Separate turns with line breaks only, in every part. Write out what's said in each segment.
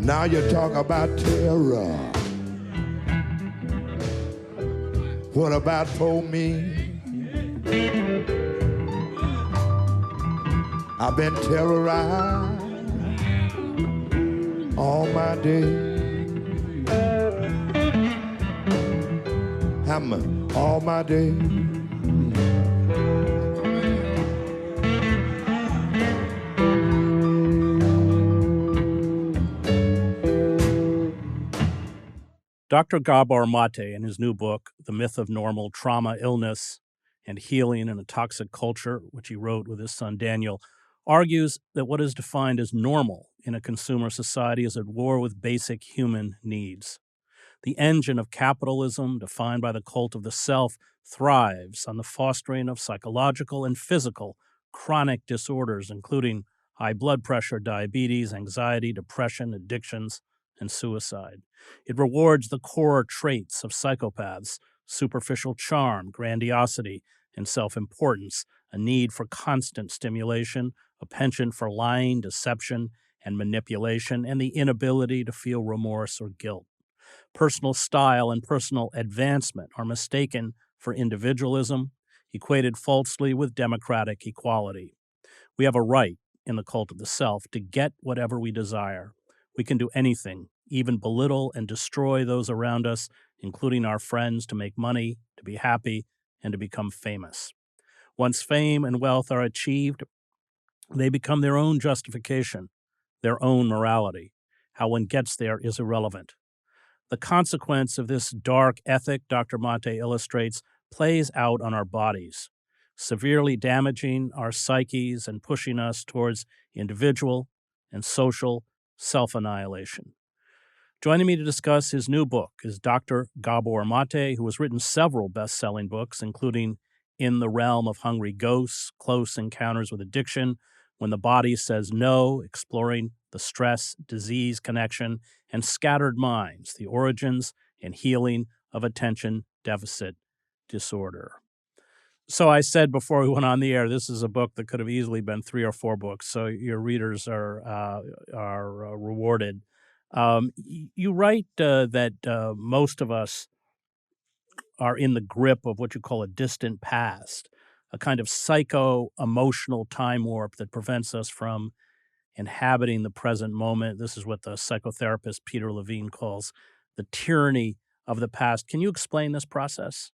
Now you talk about terror. What about for me? I've been terrorized all my day. All my day.
Dr. Gabor Maté, in his new book, The Myth of Normal Trauma, Illness, and Healing in a Toxic Culture, which he wrote with his son Daniel, argues that what is defined as normal in a consumer society is at war with basic human needs. The engine of capitalism, defined by the cult of the self, thrives on the fostering of psychological and physical chronic disorders, including high blood pressure, diabetes, anxiety, depression, addictions, and suicide. It rewards the core traits of psychopaths: superficial charm, grandiosity, and self-importance, a need for constant stimulation, a penchant for lying, deception, and manipulation, and the inability to feel remorse or guilt. Personal style and personal advancement are mistaken for individualism, equated falsely with democratic equality. We have a right, in the cult of the self, to get whatever we desire. We can do anything, even belittle and destroy those around us, including our friends, to make money, to be happy, and to become famous. Once fame and wealth are achieved, they become their own justification, their own morality. How one gets there is irrelevant. The consequence of this dark ethic, Dr. Maté illustrates, plays out on our bodies, severely damaging our psyches and pushing us towards individual and social self-annihilation. Joining me to discuss his new book is Dr. Gabor Maté, who has written several best-selling books, including In the Realm of Hungry Ghosts, Close Encounters with Addiction, When the Body Says No, exploring the stress-disease connection, and Scattered Minds, the origins and healing of attention deficit disorder. So I said before we went on the air, this is a book that could have easily been 3 or 4 books, so your readers are rewarded. You write that most of us are in the grip of what you call a distant past, a kind of psycho-emotional time warp that prevents us from inhabiting the present moment. This is what the psychotherapist Peter Levine calls the tyranny of the past. Can you explain this process?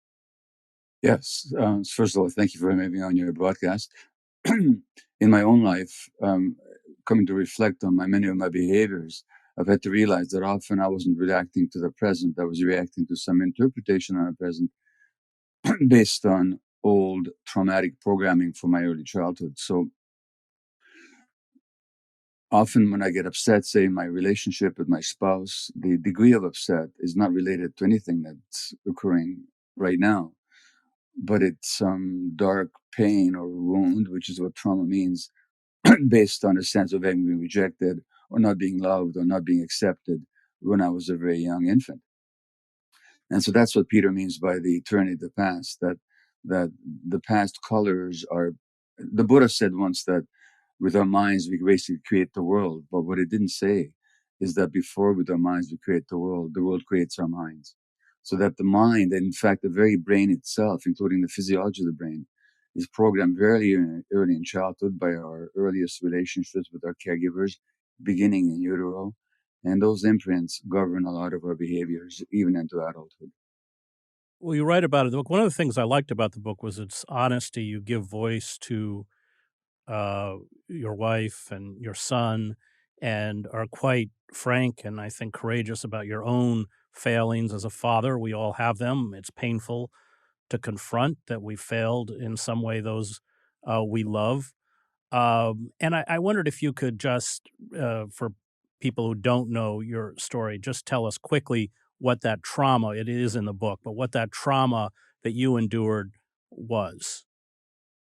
Yes. First of all, thank you for having me on your broadcast. In my own life, coming to reflect on many of my behaviors, I've had to realize that often I wasn't reacting to the present. I was reacting to some interpretation on the present based on old traumatic programming from my early childhood. So often when I get upset, say in my relationship with my spouse, the degree of upset is not related to anything that's occurring right now, but it's some dark pain or wound, which is what trauma means, based on a sense of having been rejected or not being loved or not being accepted when I was a very young infant. And so that's what Peter means by the tyranny of the past, that the past colors are, the Buddha said once that with our minds, we basically create the world. But what it didn't say is that before with our minds, we create the world creates our minds. So that the mind, and in fact, the very brain itself, including the physiology of the brain, is programmed very early in childhood by our earliest relationships with our caregivers, beginning in utero. And those imprints govern a lot of our behaviors, even into adulthood.
Well, you write about it. One of the things I liked about the book was its honesty. You give voice to your wife and your son and are quite frank and I think courageous about your own failings as a father. We all have them. It's painful to confront that we failed in some way those we love. And I wondered if you could just, for people who don't know your story, just tell us quickly what that trauma, it is in the book, but what that trauma that you endured was.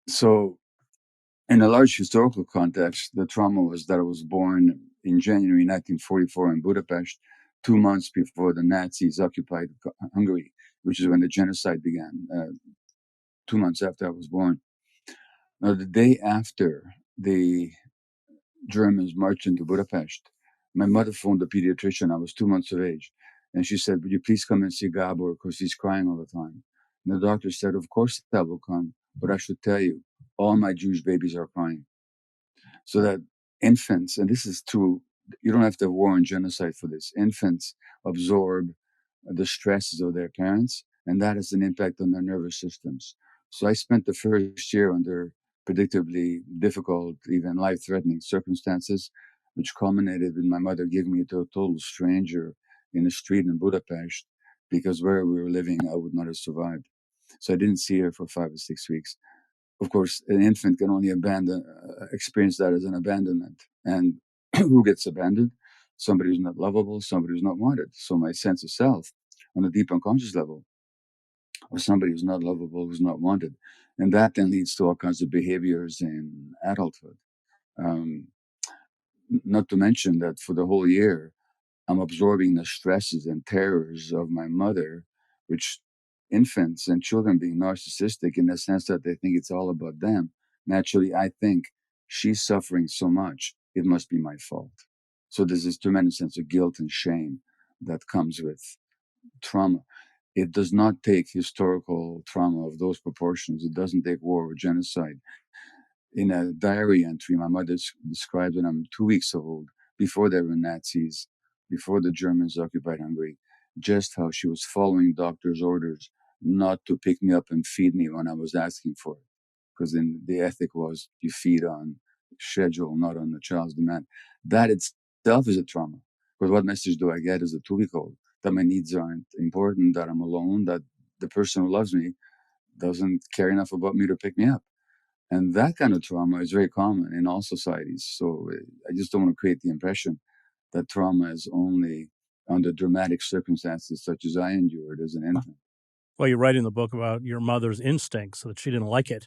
So, in a large historical context, the trauma was that I was born in January 1944 in Budapest, 2 months before the Nazis occupied Hungary, which is when the genocide began, 2 months after I was born. Now, the day after the Germans marched into Budapest, My mother phoned the pediatrician. I was 2 months of age. And she said, "Would you please come and see Gabor because he's crying all the time?" And the doctor said, "Of course I will come, but I should tell you, all my Jewish babies are crying." So that infants, and this is true, you don't have to have war and genocide for this. Infants absorb the stresses of their parents, and that has an impact on their nervous systems. So I spent the first year under predictably difficult, even life-threatening circumstances, which culminated with my mother giving me to a total stranger in the street in Budapest, because where we were living, I would not have survived. So I didn't see her for 5 or 6 weeks. Of course, an infant can only experience that as an abandonment. And who gets abandoned? Somebody who's not lovable, somebody who's not wanted. So my sense of self on a deep unconscious level was somebody who's not lovable, who's not wanted. And that then leads to all kinds of behaviors in adulthood. Um, Not to mention that for the whole year, I'm absorbing the stresses and terrors of my mother, which infants and children being narcissistic in the sense that they think it's all about them. Naturally, I think she's suffering so much, it must be my fault. So there's this tremendous sense of guilt and shame that comes with trauma. It does not take historical trauma of those proportions. It doesn't take war or genocide. In a diary entry, my mother described when I'm 2 weeks old, before there were Nazis, before the Germans occupied Hungary, just how she was following doctor's orders not to pick me up and feed me when I was asking for it. Because then the ethic was you feed on schedule, not on the child's demand. That itself is a trauma. Because what message do I get as a 2 week old? That my needs aren't important, that I'm alone, that the person who loves me doesn't care enough about me to pick me up. And that kind of trauma is very common in all societies. So I just don't want to create the impression that trauma is only under dramatic circumstances such as I endured as an infant.
Well, you write in the book about your mother's instincts, that she didn't like it.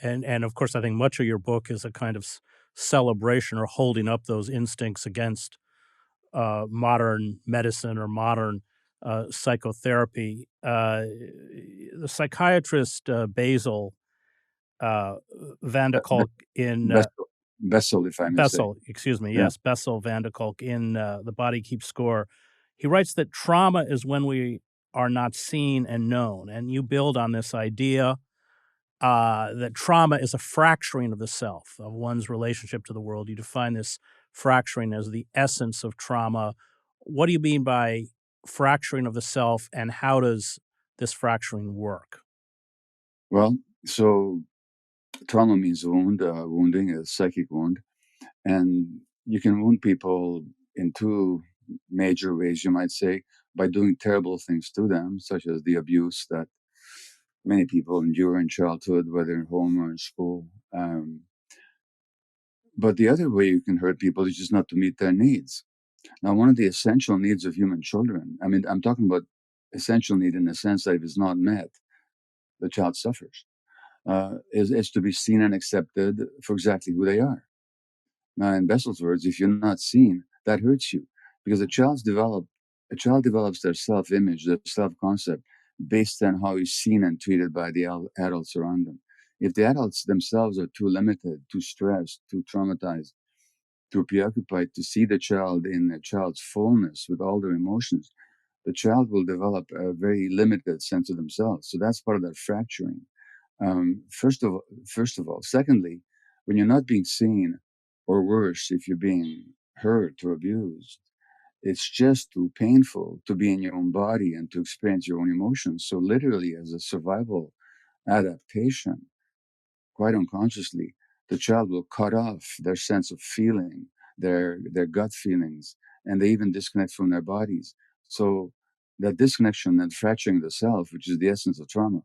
And of course, I think much of your book is a kind of celebration or holding up those instincts against modern medicine or modern psychotherapy. The psychiatrist Basil uh, Van de
Be-
Kolk in
Bessel, if I may say.
Bessel, excuse me,
Yeah.
yes, Bessel van de Kolk in The Body Keeps Score. He writes that trauma is when we are not seen and known. And you build on this idea that trauma is a fracturing of the self, of one's relationship to the world. You define this fracturing as the essence of trauma. What do you mean by fracturing of the self, and how does this fracturing work?
Well, so trauma means wounding, a psychic wound. And you can wound people in two major ways, you might say, by doing terrible things to them, such as the abuse that many people endure in childhood, whether in home or in school. But the other way you can hurt people is just not to meet their needs. Now, one of the essential needs of human children, I mean, I'm talking about essential need in the sense that if it's not met, the child suffers, is to be seen and accepted for exactly who they are. Now, in Bessel's words, if you're not seen, that hurts you because a child develops their self-image, their self-concept based on how he's seen and treated by the adults around them. If the adults themselves are too limited, too stressed, too traumatized, too preoccupied to see the child in a child's fullness with all their emotions, the child will develop a very limited sense of themselves. So that's part of that fracturing. First of all. Secondly, when you're not being seen, or worse, if you're being hurt or abused, it's just too painful to be in your own body and to experience your own emotions. So literally, as a survival adaptation, quite unconsciously, the child will cut off their sense of feeling, their gut feelings, and they even disconnect from their bodies. So that disconnection and fracturing of the self, which is the essence of trauma,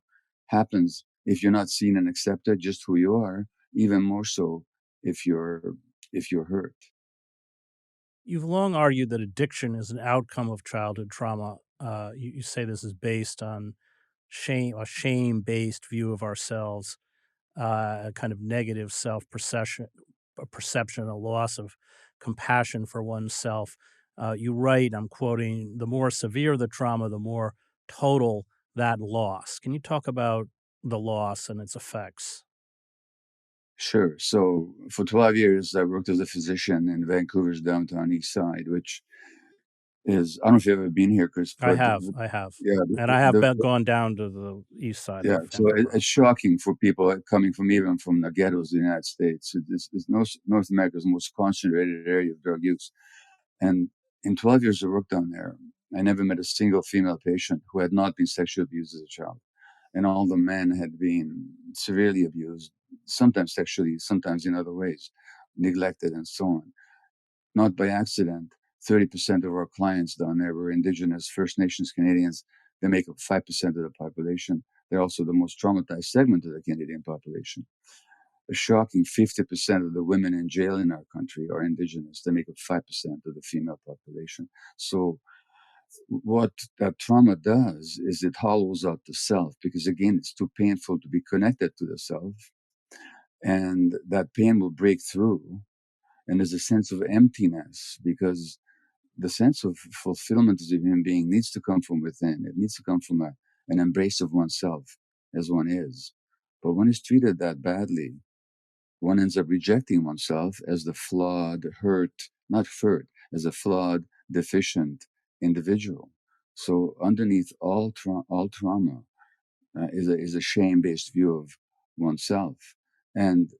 happens if you're not seen and accepted just who you are, even more so if you're hurt.
You've long argued that addiction is an outcome of childhood trauma. You say this is based on a shame-based view of ourselves, a kind of negative self-perception, a loss of compassion for oneself. You write, I'm quoting, "The more severe the trauma, the more total that loss." Can you talk about the loss and its effects?
Sure. So for 12 years, I worked as a physician in Vancouver's downtown east side, which is, I don't know if you've ever been here, Chris,
I
but
have, I have,
yeah,
and I have gone down to the east side
yeah.
of
So
Vancouver.
it's shocking for people coming from even from the ghettos of the United States. It's North America's most concentrated area of drug use. And in 12 years of work down there, I never met a single female patient who had not been sexually abused as a child. And all the men had been severely abused, sometimes sexually, sometimes in other ways, neglected, and so on. Not by accident, 30% of our clients down there were Indigenous, First Nations Canadians. They make up 5% of the population. They're also the most traumatized segment of the Canadian population. A shocking 50% of the women in jail in our country are Indigenous. They make up 5% of the female population. So what that trauma does is it hollows out the self, because again, it's too painful to be connected to the self. And that pain will break through. And there's a sense of emptiness, because the sense of fulfillment as a human being needs to come from within. It needs to come from an embrace of oneself as one is. But when it's treated that badly, one ends up rejecting oneself as the flawed, not hurt, as a flawed, deficient individual. So underneath all trauma is a shame-based view of oneself, and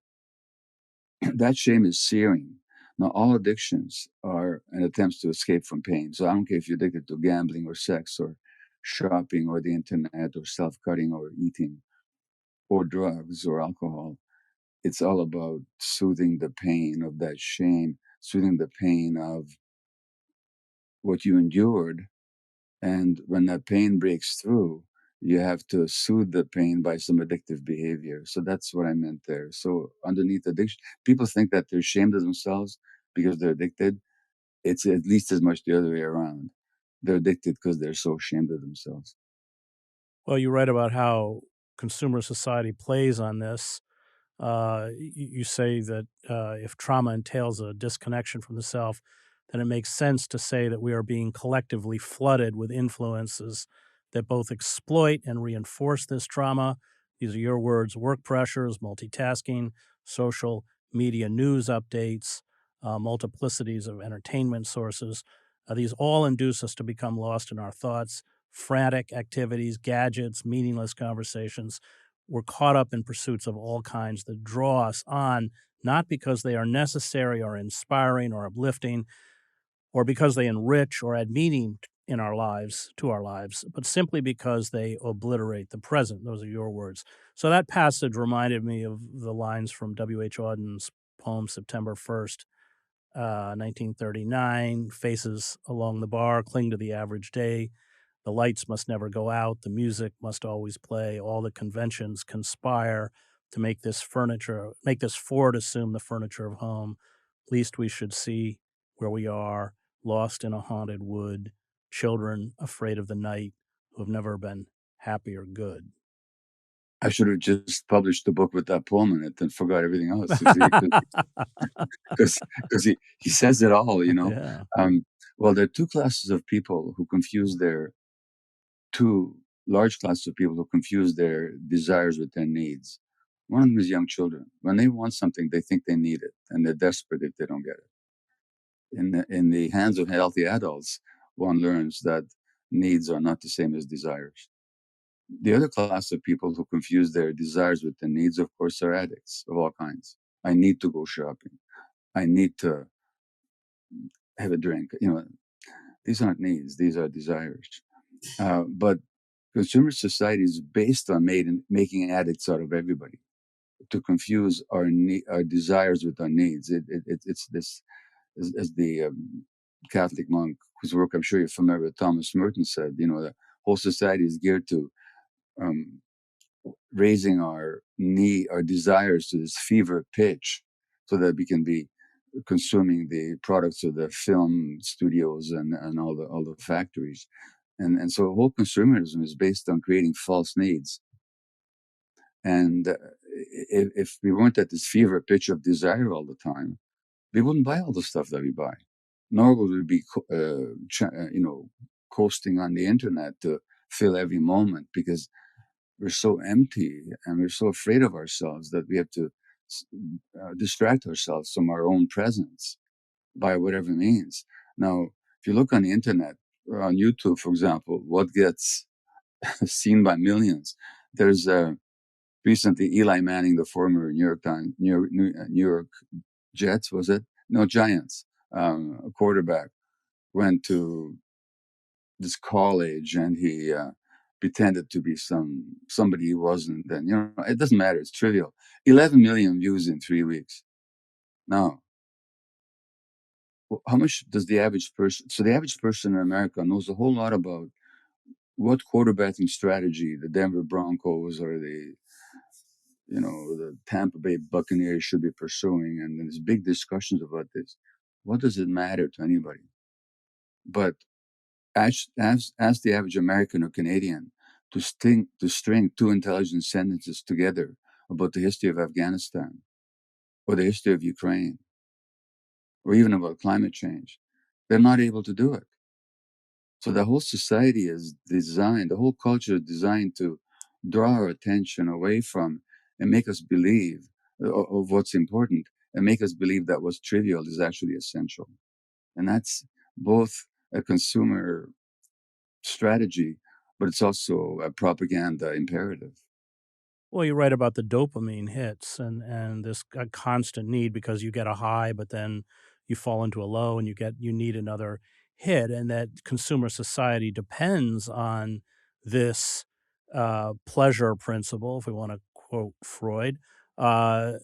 that shame is searing. Now, all addictions are an attempt to escape from pain. So I don't care if you're addicted to gambling or sex or shopping or the internet or self-cutting or eating or drugs or alcohol. It's all about soothing the pain of that shame, soothing the pain of what you endured. And when that pain breaks through, you have to soothe the pain by some addictive behavior. So that's what I meant there. So underneath addiction, people think that they're ashamed of themselves because they're addicted. It's at least as much the other way around. They're addicted because they're so ashamed of themselves.
Well, you write about how consumer society plays on this. You say that if trauma entails a disconnection from the self, then it makes sense to say that we are being collectively flooded with influences that both exploit and reinforce this trauma. These are your words: work pressures, multitasking, social media news updates, multiplicities of entertainment sources. These all induce us to become lost in our thoughts, frantic activities, gadgets, meaningless conversations. We're caught up in pursuits of all kinds that draw us on, not because they are necessary or inspiring or uplifting, or because they enrich or add meaning in our lives, to our lives, but simply because they obliterate the present. Those are your words. So that passage reminded me of the lines from W.H. Auden's poem September 1st, 1939. Faces along the bar cling to the average day. The lights must never go out. The music must always play. All the conventions conspire to make this Ford assume the furniture of home. Least we should see where we are, lost in a haunted wood, children afraid of the night who have never been happy or good.
I should have just published the book with that poem in it and forgot everything else. Because he says it all, you know.
Yeah.
Well, there are two classes of people who confuse their two large classes of people who confuse their desires with their needs. One of them is young children. When they want something, they think they need it, and they're desperate if they don't get it. In the hands of healthy adults, one learns that needs are not the same as desires. The other class of people who confuse their desires with their needs, of course, are addicts of all kinds. I need to go shopping. I need to have a drink. These aren't needs; these are desires. But consumer society is based on making addicts out of everybody, to confuse our desires with our needs. It's this, as the Catholic monk whose work I'm sure you're familiar with, Thomas Merton, said. The whole society is geared to um, raising our desires to this fever pitch, so that we can be consuming the products of the film studios and all the factories. And so whole consumerism is based on creating false needs. And if we weren't at this fever pitch of desire all the time, we wouldn't buy all the stuff that we buy, nor would we be, coasting on the internet to fill every moment, because we're so empty and we're so afraid of ourselves that we have to distract ourselves from our own presence by whatever means. Now, if you look on the internet, or on YouTube, for example, what gets seen by millions, there's recently Eli Manning, the former New York Jets, was it? No, Giants, a quarterback, went to this college and he pretended to be somebody he wasn't. And it doesn't matter. It's trivial. 11 million views in 3 weeks. Now, how much does the average person? So the average person in America knows a whole lot about what quarterbacking strategy the Denver Broncos or the Tampa Bay Buccaneers should be pursuing, and there's big discussions about this. What does it matter to anybody? But ask the average American or Canadian to string two intelligent sentences together about the history of Afghanistan or the history of Ukraine or even about climate change. They're not able to do it. So the whole society is designed, the whole culture is designed to draw our attention away from and make us believe of what's important and make us believe that what's trivial is actually essential. And that's both a consumer strategy, but it's also a propaganda imperative.
Well, you write about the dopamine hits and this constant need because you get a high, but then you fall into a low and you need another hit, and that consumer society depends on this pleasure principle, if we want to quote Freud. But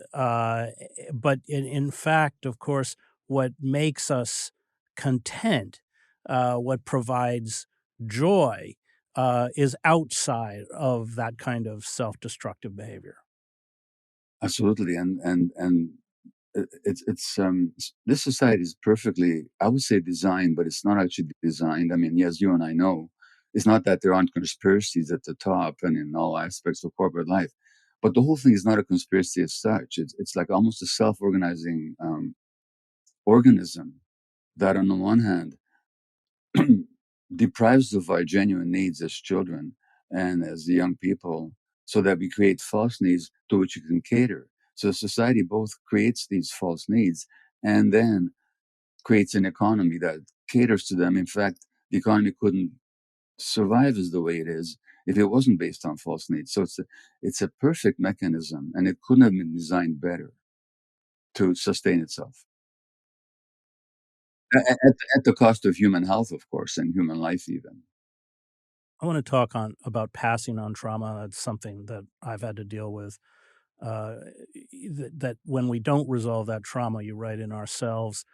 in fact, of course, what makes us content, what provides joy, is outside of that kind of self-destructive behavior.
Absolutely. And it's this society is perfectly, I would say, designed, but it's not actually designed. I mean, yes, you and I know it's not that there aren't conspiracies at the top and in all aspects of corporate life, but the whole thing is not a conspiracy as such. It's like almost a self-organizing organism that, on the one hand, deprives us of our genuine needs as children and as young people, so that we create false needs to which you can cater. So society both creates these false needs and then creates an economy that caters to them. In fact, the economy couldn't survive as the way it is if it wasn't based on false needs. So it's a perfect mechanism, and it couldn't have been designed better to sustain itself at the cost of human health, of course, and human life even.
I want to talk on about passing on trauma. It's something that I've had to deal with. Uh, that when we don't resolve that trauma, you write in ourselves,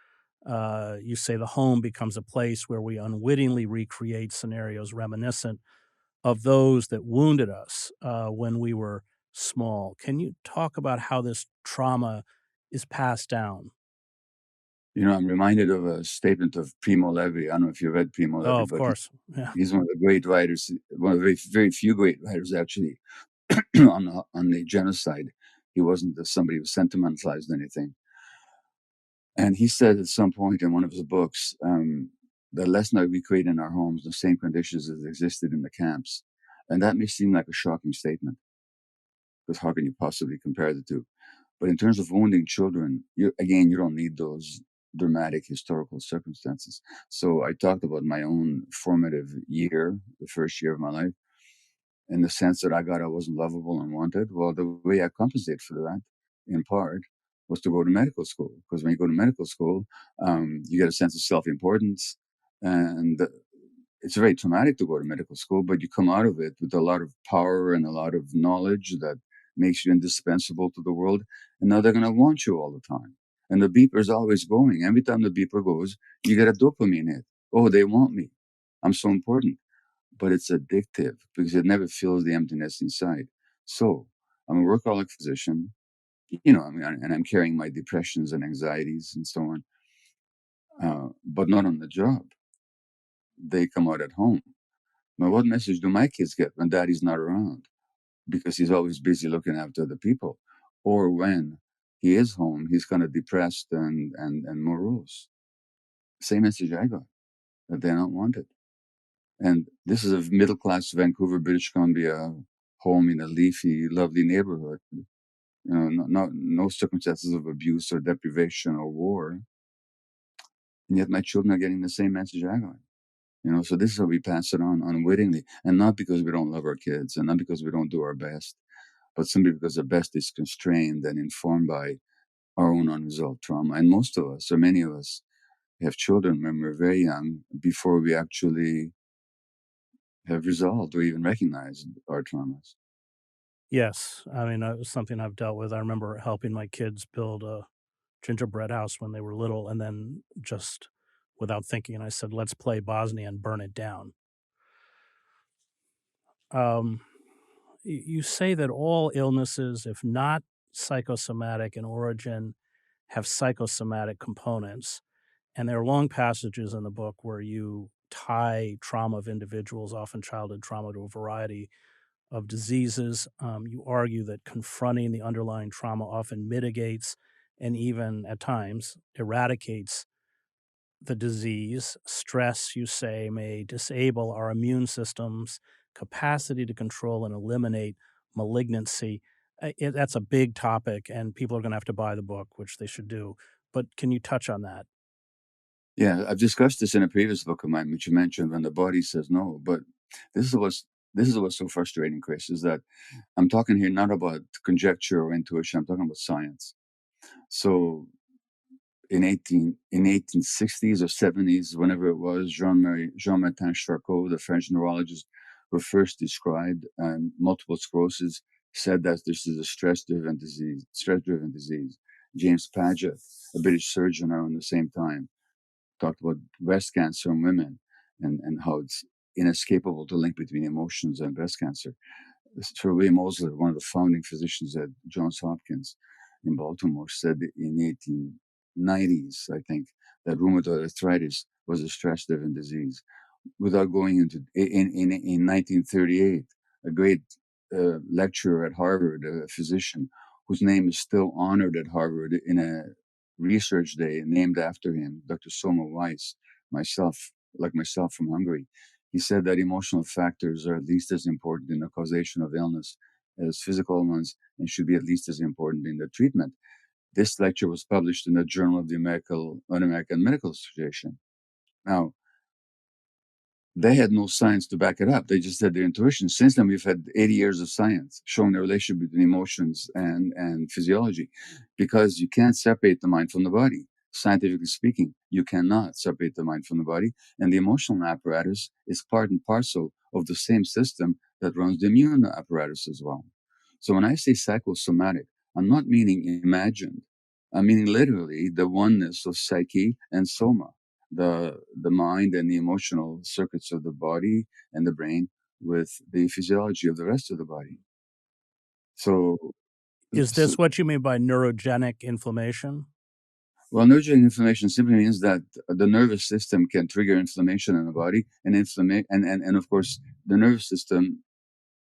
you say the home becomes a place where we unwittingly recreate scenarios reminiscent of those that wounded us when we were small. Can you talk about how this trauma is passed down?
I'm reminded of a statement of Primo Levi. I don't know if you read Primo
Oh,
Levi,
of
but
course. Yeah.
he's one of the great writers, one of the very, very few great writers, actually, on the genocide. He wasn't somebody who sentimentalized anything. And he said at some point in one of his books that let's not recreate in our homes the same conditions as existed in the camps. And that may seem like a shocking statement, because how can you possibly compare the two? But in terms of wounding children, you don't need those dramatic historical circumstances. So I talked about my own formative year, the first year of my life, in the sense that I wasn't lovable and wanted. Well, the way I compensate for that, in part, was to go to medical school. Because when you go to medical school, you get a sense of self-importance, and it's very traumatic to go to medical school, but you come out of it with a lot of power and a lot of knowledge that makes you indispensable to the world. And now they're going to want you all the time. And the beeper is always going. Every time the beeper goes, you get a dopamine hit. Oh, they want me. I'm so important. But it's addictive because it never fills the emptiness inside. So I'm a workaholic physician, and I'm carrying my depressions and anxieties and so on, but not on the job. They come out at home. Now, what message do my kids get when daddy's not around? Because he's always busy looking after other people. Or when he is home, he's kind of depressed and morose. Same message I got, that they're not wanted. And this is a middle class Vancouver, British Columbia home in a leafy, lovely neighborhood. no circumstances of abuse or deprivation or war, and yet my children are getting the same message I got. So this is how we pass it on unwittingly, and not because we don't love our kids, and not because we don't do our best, but simply because the best is constrained and informed by our own unresolved trauma. And most of us, or many of us, have children when we're very young, before we actually have resolved or even recognized our traumas.
Yes, I mean, it was something I've dealt with. I remember helping my kids build a gingerbread house when they were little, and then just without thinking, I said, "Let's play Bosnia and burn it down." Um, you say that all illnesses, if not psychosomatic in origin, have psychosomatic components. And there are long passages in the book where you tie trauma of individuals, often childhood trauma, to a variety of diseases. You argue that confronting the underlying trauma often mitigates and even at times eradicates the disease. Stress, you say, may disable our immune system's capacity to control and eliminate malignancy. That's a big topic, and people are going to have to buy the book, which they should do. But can you touch on that?
Yeah, I've discussed this in a previous book of mine, which you mentioned, when the body says no. But this is what's this is what's so frustrating, Chris, is that I'm talking here not about conjecture or intuition. I'm talking about science. So in 1860s or 70s, whenever it was, Jean-Martin Charcot, the French neurologist who first described multiple sclerosis, said that this is a stress-driven disease. Stress-driven disease. James Paget, a British surgeon, around the same time, talked about breast cancer in women and how it's inescapable to link between emotions and breast cancer. Sir William Osler, one of the founding physicians at Johns Hopkins in Baltimore, said in the 1890s, I think, that rheumatoid arthritis was a stress-driven disease. Without going into in 1938, a great lecturer at Harvard, a physician whose name is still honored at Harvard in a research day named after him, Dr. Soma Weiss, myself from Hungary. He said that emotional factors are at least as important in the causation of illness as physical ones, and should be at least as important in the treatment. This lecture was published in the Journal of the American Medical Association. Now, they had no science to back it up. They just had their intuition. Since then, we've had 80 years of science showing the relationship between emotions and physiology, because you can't separate the mind from the body. Scientifically speaking, you cannot separate the mind from the body. And the emotional apparatus is part and parcel of the same system that runs the immune apparatus as well. So when I say psychosomatic, I'm not meaning imagined. I'm meaning literally the oneness of psyche and soma, the mind and the emotional circuits of the body and the brain with the physiology of the rest of the body. So,
Is
so
this what you mean by neurogenic inflammation?
well, neurogenic inflammation simply means that the nervous system can trigger inflammation in the body, and and of course the nervous system,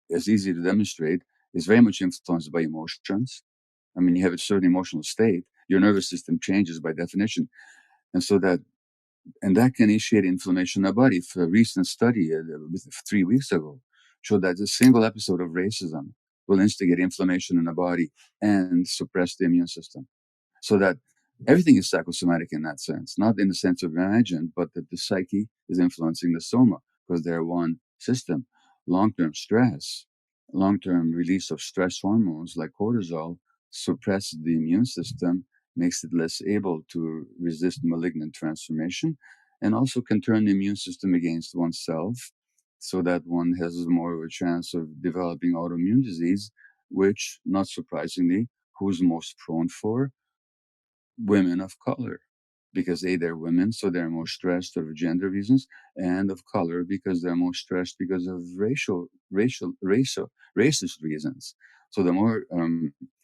is easy to demonstrate, is very much influenced by emotions. I mean, you have a certain emotional state, your nervous system changes by definition, and so that can initiate inflammation in the body. For a recent study 3 weeks ago showed that a single episode of racism will instigate inflammation in the body and suppress the immune system. So that everything is psychosomatic in that sense, not in the sense of imagined, but that the psyche is influencing the soma, because they're one system. Long-term stress, long-term release of stress hormones like cortisol suppresses the immune system, makes it less able to resist malignant transformation, and also can turn the immune system against oneself, so that one has more of a chance of developing autoimmune disease, which, not surprisingly, who's most prone for? Women of color, because they're women, so they're more stressed for gender reasons, and of color because they're more stressed because of racist reasons. So the more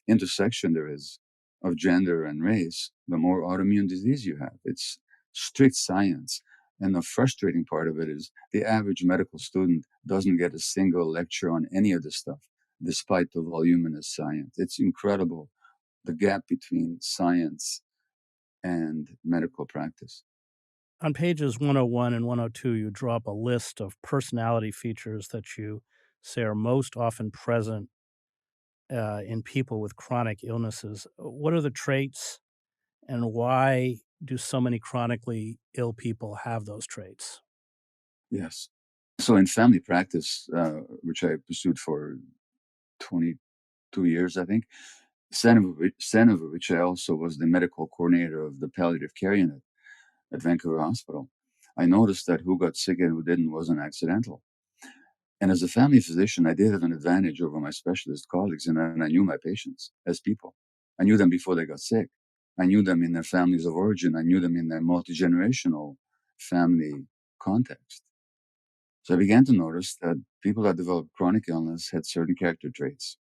intersection there is of gender and race, the more autoimmune disease you have. It's strict science. And the frustrating part of it is the average medical student doesn't get a single lecture on any of this stuff, despite the voluminous science. It's incredible, the gap between science and medical practice.
On pages 101 and 102, you draw up a list of personality features that you say are most often present in people with chronic illnesses. What are the traits, and why do so many chronically ill people have those traits?
Yes. So in family practice, which I pursued for 22 years, I think, son of which I also was the medical coordinator of the palliative care unit at Vancouver Hospital, I noticed that who got sick and who didn't wasn't accidental. And as a family physician, I did have an advantage over my specialist colleagues, and I knew my patients as people. I knew them before they got sick. I knew them in their families of origin. I knew them in their multi-generational family context. So I began to notice that people that developed chronic illness had certain character traits.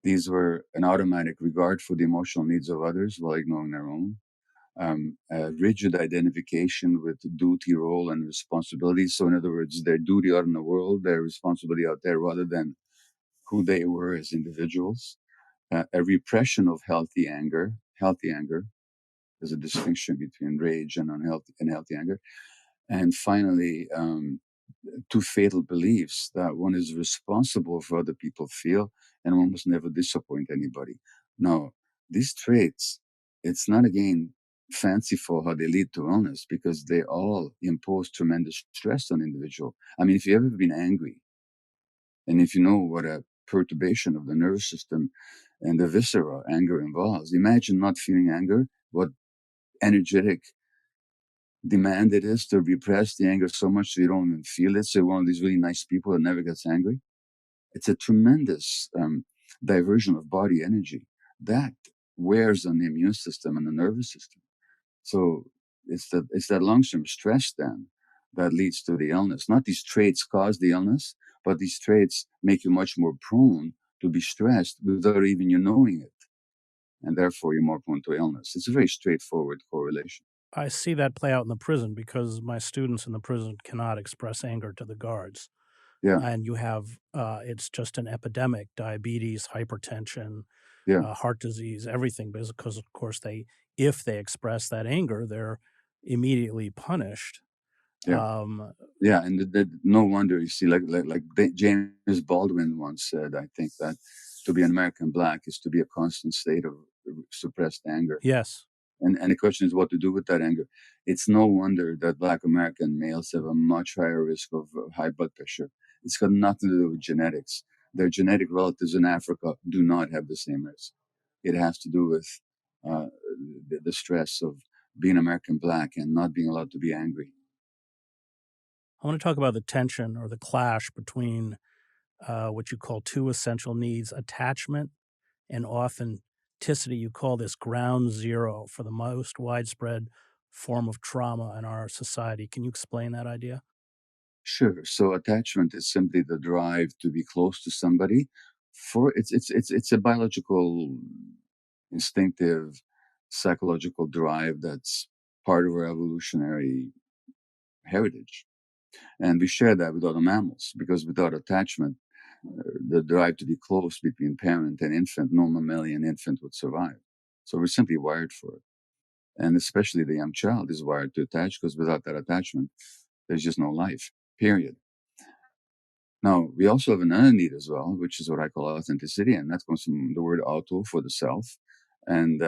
These were an automatic regard for the emotional needs of others while ignoring their own, a rigid identification with duty, role, and responsibility. So, in other words, their duty out in the world, their responsibility out there, rather than who they were as individuals. A repression of healthy anger. Healthy anger. There's a distinction between rage and unhealthy anger. And finally, two fatal beliefs that one is responsible for other people feel and one must never disappoint anybody. Now, these traits, it's not again fanciful how they lead to illness because they all impose tremendous stress on individual. I mean, if you've ever been angry and if you know what a perturbation of the nervous system and the viscera anger involves, imagine not feeling anger, what energetic demand it is to repress the anger so much so you don't even feel it. So one of these really nice people that never gets angry. It's a tremendous diversion of body energy that wears on the immune system and the nervous system. So it's that long-term stress then that leads to the illness. Not these traits cause the illness, but these traits make you much more prone to be stressed without even you knowing it. And therefore you're more prone to illness. It's a very straightforward correlation.
I see that play out in the prison because my students in the prison cannot express anger to the guards.
Yeah,
And you have, it's just an epidemic, diabetes, hypertension,
yeah,
heart disease, everything, because of course if they express that anger, they're immediately punished.
yeah.
Um,
Yeah, and no wonder you see, James Baldwin once said, I think that to be an American black is to be a constant state of suppressed anger.
yes,
And the question is what to do with that anger. It's no wonder that black American males have a much higher risk of high blood pressure. It's got nothing to do with genetics. Their genetic relatives in Africa do not have the same risk. It has to do with uh, the stress of being American black and not being allowed to be angry.
I want to talk about the tension or the clash between what you call two essential needs, attachment and authenticity. You call this ground zero for the most widespread form of trauma in our society. Can you explain that idea?
Sure. So attachment is simply the drive to be close to somebody. For it's a biological, instinctive, psychological drive that's part of our evolutionary heritage, and we share that with other mammals because without attachment, the drive to be close between parent and infant, no mammalian infant would survive. So we're simply wired for it, and especially the young child is wired to attach because without that attachment, there's just no life. Period. Now, we also have another need as well, which is what I call authenticity, and that comes from the word auto for the self, and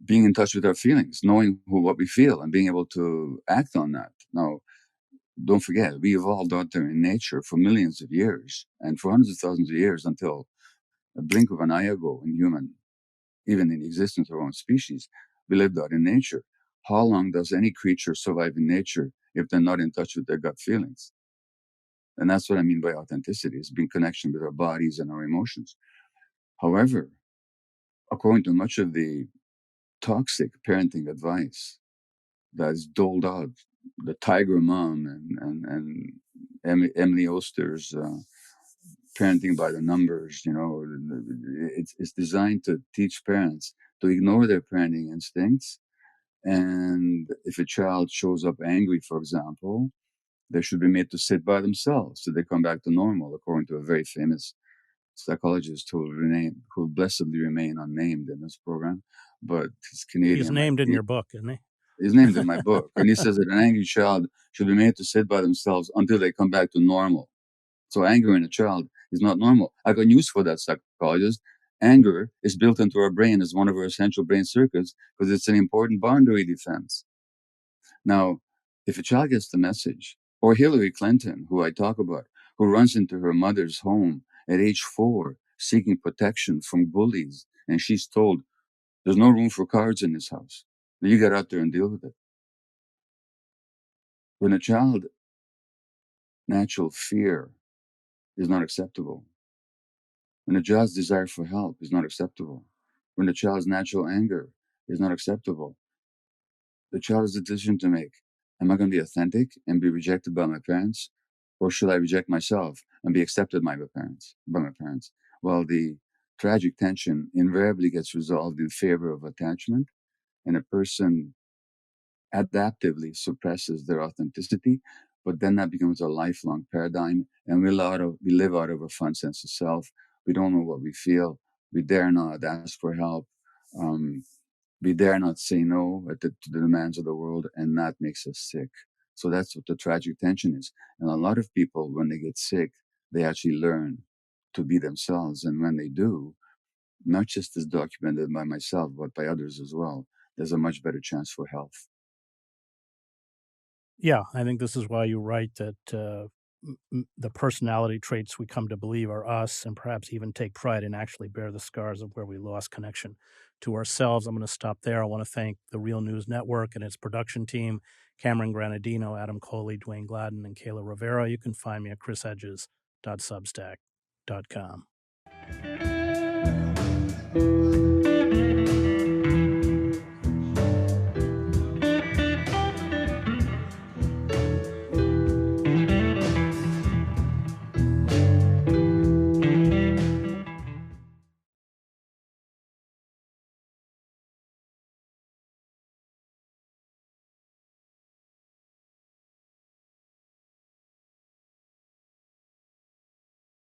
being in touch with our feelings, knowing what we feel, and being able to act on that. Now, don't forget, we evolved out there in nature for millions of years, and for hundreds of thousands of years until a blink of an eye ago in human, even in the existence of our own species, we lived out in nature. How long does any creature survive in nature if they're not in touch with their gut feelings? And that's what I mean by authenticity, is being connection with our bodies and our emotions. However, according to much of the toxic parenting advice that's doled out, the Tiger Mom and Emily Oster's parenting by the numbers, it's designed to teach parents to ignore their parenting instincts. And if a child shows up angry, for example, they should be made to sit by themselves so they come back to normal, according to a very famous psychologist who will blessedly remain unnamed in this program, but he's
He's
Canadian.
named in your book, isn't he?
He's named in my book, and he says that an angry child should be made to sit by themselves until they come back to normal. So anger in a child is not normal. I got news for that, psychologist. Anger is built into our brain as one of our essential brain circuits because it's an important boundary defense. Now, if a child gets the message, or Hillary Clinton, who I talk about, who runs into her mother's home at age 4, seeking protection from bullies, and she's told, there's no room for cards in this house. You get out there and deal with it. When a child, natural fear is not acceptable. When a child's desire for help is not acceptable. When a child's natural anger is not acceptable. The child has a decision to make. Am I going to be authentic and be rejected by my parents? Or should I reject myself and be accepted by my parents? Well, the tragic tension invariably gets resolved in favor of attachment, and a person adaptively suppresses their authenticity, but then that becomes a lifelong paradigm, and we live out of a fun sense of self. We don't know what we feel. We dare not ask for help. We dare not say no to the demands of the world, and that makes us sick. So that's what the tragic tension is. And a lot of people, when they get sick, they actually learn to be themselves. And when they do, not just as documented by myself, but by others as well, there's a much better chance for health.
Yeah, I think this is why you write that the personality traits we come to believe are us, and perhaps even take pride and actually bear the scars of where we lost connection to ourselves. I'm going to stop there. I want to thank the Real News Network and its production team, Cameron Granadino, Adam Coley, Dwayne Gladden, and Kayla Rivera. You can find me at chrishedges.substack.com.